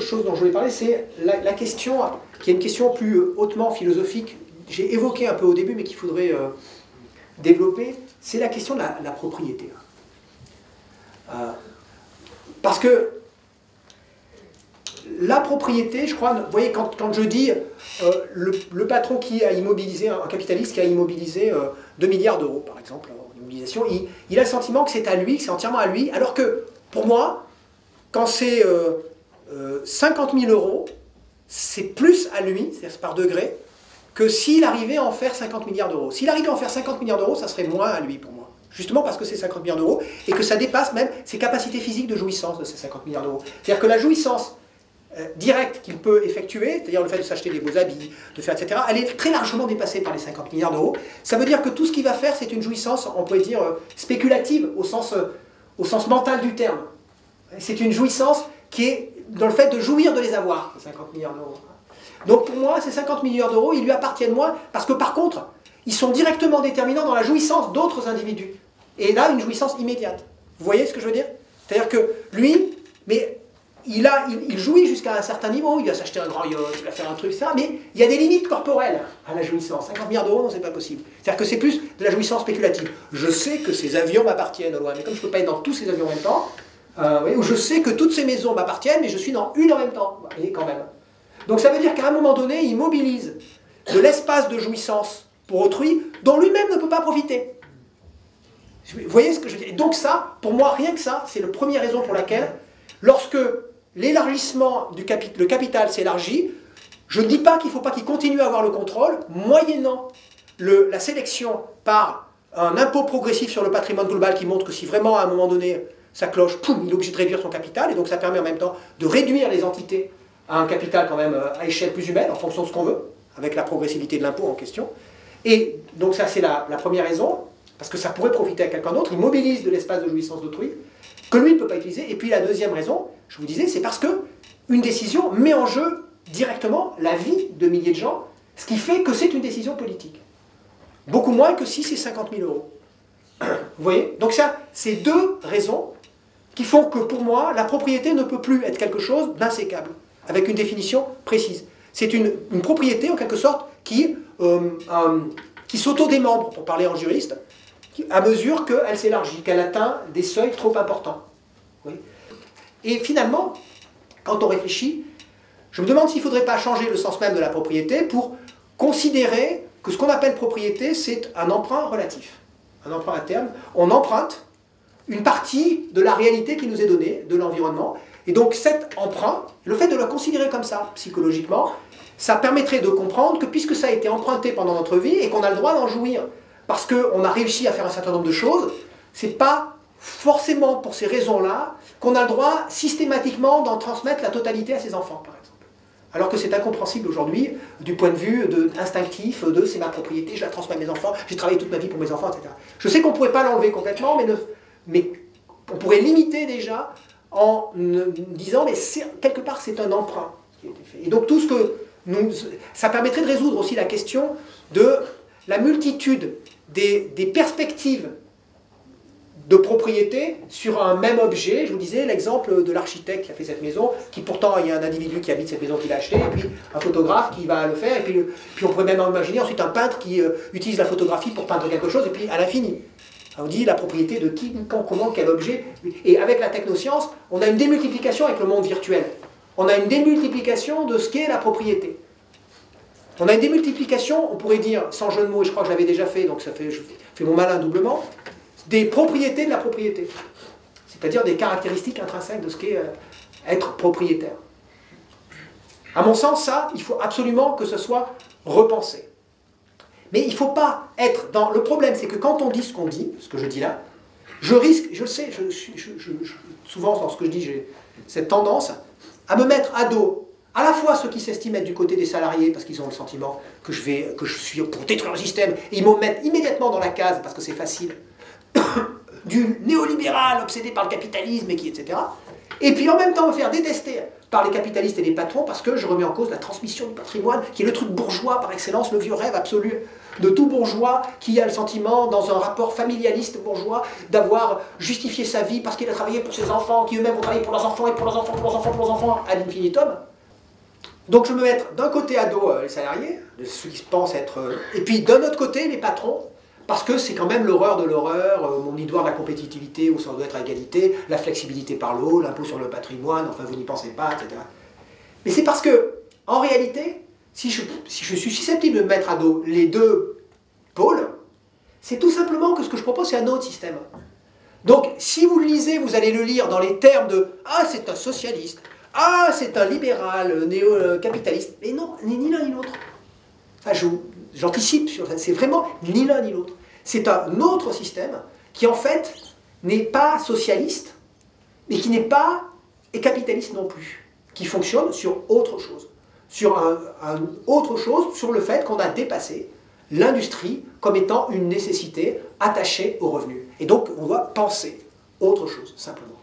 chose dont je voulais parler, c'est la question, qui est une question plus hautement philosophique, j'ai évoqué un peu au début, mais qu'il faudrait développer, c'est la question de la propriété. Parce que la propriété, je crois, vous voyez, quand je dis le patron qui a immobilisé, un capitaliste qui a immobilisé 2 milliards d'euros, par exemple, en immobilisation, il a le sentiment que c'est à lui, que c'est entièrement à lui, alors que, pour moi, quand c'est 50 000 euros, c'est plus à lui, c'est-à-dire par degré, que s'il arrivait à en faire 50 milliards d'euros. S'il arrivait à en faire 50 milliards d'euros, ça serait moins à lui, pour moi. Justement parce que c'est 50 milliards d'euros, et que ça dépasse même ses capacités physiques de jouissance de ces 50 milliards d'euros. C'est-à-dire que la jouissance directe qu'il peut effectuer, c'est-à-dire le fait de s'acheter des beaux habits, de faire etc., elle est très largement dépassée par les 50 milliards d'euros. Ça veut dire que tout ce qu'il va faire, c'est une jouissance, on pourrait dire, spéculative, au sens mental du terme. C'est une jouissance qui est dans le fait de jouir de les avoir, ces 50 milliards d'euros. Donc pour moi, ces 50 milliards d'euros, ils lui appartiennent moins, parce que par contre, ils sont directement déterminants dans la jouissance d'autres individus. Et là, une jouissance immédiate. Vous voyez ce que je veux dire? C'est-à-dire que lui, mais il jouit jusqu'à un certain niveau, il va s'acheter un grand yacht, il va faire un truc, ça, mais il y a des limites corporelles à la jouissance. 50 milliards d'euros, non, c'est pas possible. C'est-à-dire que c'est plus de la jouissance spéculative. Je sais que ces avions m'appartiennent au loin, mais comme je ne peux pas être dans tous ces avions en même temps, ou je sais que toutes ces maisons m'appartiennent, mais je suis dans une en même temps. Vous voyez, quand même. Donc ça veut dire qu'à un moment donné, il mobilise de l'espace de jouissance pour autrui, dont lui-même ne peut pas profiter. Vous voyez ce que je veux dire? Et donc ça, pour moi, rien que ça, c'est la première raison pour laquelle, lorsque l'élargissement du le capital s'élargit, je ne dis pas qu'il ne faut pas qu'il continue à avoir le contrôle, moyennant la sélection par un impôt progressif sur le patrimoine global qui montre que si vraiment à un moment donné ça cloche, poum, il est obligé de réduire son capital, et donc ça permet en même temps de réduire les entités à un capital quand même à échelle plus humaine, en fonction de ce qu'on veut, avec la progressivité de l'impôt en question. Et donc ça c'est la première raison, parce que ça pourrait profiter à quelqu'un d'autre, il mobilise de l'espace de jouissance d'autrui, que lui ne peut pas utiliser. Et puis la deuxième raison, je vous disais, c'est parce qu'une décision met en jeu directement la vie de milliers de gens, ce qui fait que c'est une décision politique. Beaucoup moins que si c'est 50 000 euros. Vous voyez? Donc ça, c'est deux raisons qui font que pour moi, la propriété ne peut plus être quelque chose d'insécable, avec une définition précise. C'est une propriété, en quelque sorte, qui s'auto-démembre, pour parler en juriste, à mesure qu'elle s'élargit, qu'elle atteint des seuils trop importants. Oui. Et finalement, quand on réfléchit, je me demande s'il ne faudrait pas changer le sens même de la propriété pour considérer que ce qu'on appelle propriété, c'est un emprunt relatif. Un emprunt à terme. On emprunte une partie de la réalité qui nous est donnée, de l'environnement. Et donc cet emprunt, le fait de le considérer comme ça, psychologiquement, ça permettrait de comprendre que puisque ça a été emprunté pendant notre vie et qu'on a le droit d'en jouir, parce qu'on a réussi à faire un certain nombre de choses, c'est pas forcément pour ces raisons-là qu'on a le droit systématiquement d'en transmettre la totalité à ses enfants, par exemple. Alors que c'est incompréhensible aujourd'hui du point de vue instinctif de c'est ma propriété, je la transmets à mes enfants, j'ai travaillé toute ma vie pour mes enfants, etc. Je sais qu'on ne pourrait pas l'enlever complètement, mais on pourrait limiter déjà en disant mais quelque part c'est un emprunt qui a été fait. Et donc tout ce que ça permettrait de résoudre aussi la question de la multitude des perspectives de propriété sur un même objet. Je vous disais l'exemple de l'architecte qui a fait cette maison, qui pourtant il y a un individu qui habite cette maison qu'il a achetée, et puis un photographe qui va le faire, et puis on pourrait même imaginer ensuite un peintre qui utilise la photographie pour peindre quelque chose, et puis à l'infini. On dit la propriété de qui, quand, comment, quel objet. Et avec la technoscience, on a une démultiplication avec le monde virtuel. On a une démultiplication de ce qu'est la propriété. On a une démultiplication, on pourrait dire, sans jeu de mots, et je crois que je l'avais déjà fait, donc je fais mon malin doublement, des propriétés de la propriété. C'est-à-dire des caractéristiques intrinsèques de ce qu'est être propriétaire. À mon sens, ça, il faut absolument que ce soit repensé. Mais il ne faut pas être dans... Le problème, c'est que quand on dit ce qu'on dit, ce que je dis là, je risque, je le sais, souvent dans ce que je dis, j'ai cette tendance à me mettre à dos à la fois ceux qui s'estiment être du côté des salariés parce qu'ils ont le sentiment que je suis pour détruire le système, et ils me mettent immédiatement dans la case, parce que c'est facile, du néolibéral obsédé par le capitalisme, etc. Et puis en même temps me faire détester par les capitalistes et les patrons parce que je remets en cause la transmission du patrimoine, qui est le truc bourgeois par excellence, le vieux rêve absolu de tout bourgeois qui a le sentiment, dans un rapport familialiste bourgeois, d'avoir justifié sa vie parce qu'il a travaillé pour ses enfants, qui eux-mêmes vont travailler pour leurs enfants et pour leurs enfants, pour leurs enfants, pour leurs enfants, ad infinitum. Donc je me mets d'un côté à dos les salariés, ceux qui pensent être... et puis d'un autre côté les patrons, parce que c'est quand même l'horreur de l'horreur, mon idole de la compétitivité où ça doit être à égalité, la flexibilité par le haut, l'impôt sur le patrimoine, enfin vous n'y pensez pas, etc. Mais c'est parce que, en réalité, si je suis susceptible de mettre à dos les deux pôles, c'est tout simplement que ce que je propose, c'est un autre système. Donc, si vous le lisez, vous allez le lire dans les termes de « Ah, c'est un socialiste »,« Ah, c'est un libéral, néo-capitaliste ». Mais non, ni l'un ni l'autre. Enfin, j'anticipe sur ça, c'est vraiment ni l'un ni l'autre. C'est un autre système qui, en fait, n'est pas socialiste, mais qui n'est pas capitaliste non plus, qui fonctionne sur autre chose. Sur autre chose, sur le fait qu'on a dépassé l'industrie comme étant une nécessité attachée au revenu. Et donc, on doit penser autre chose, simplement.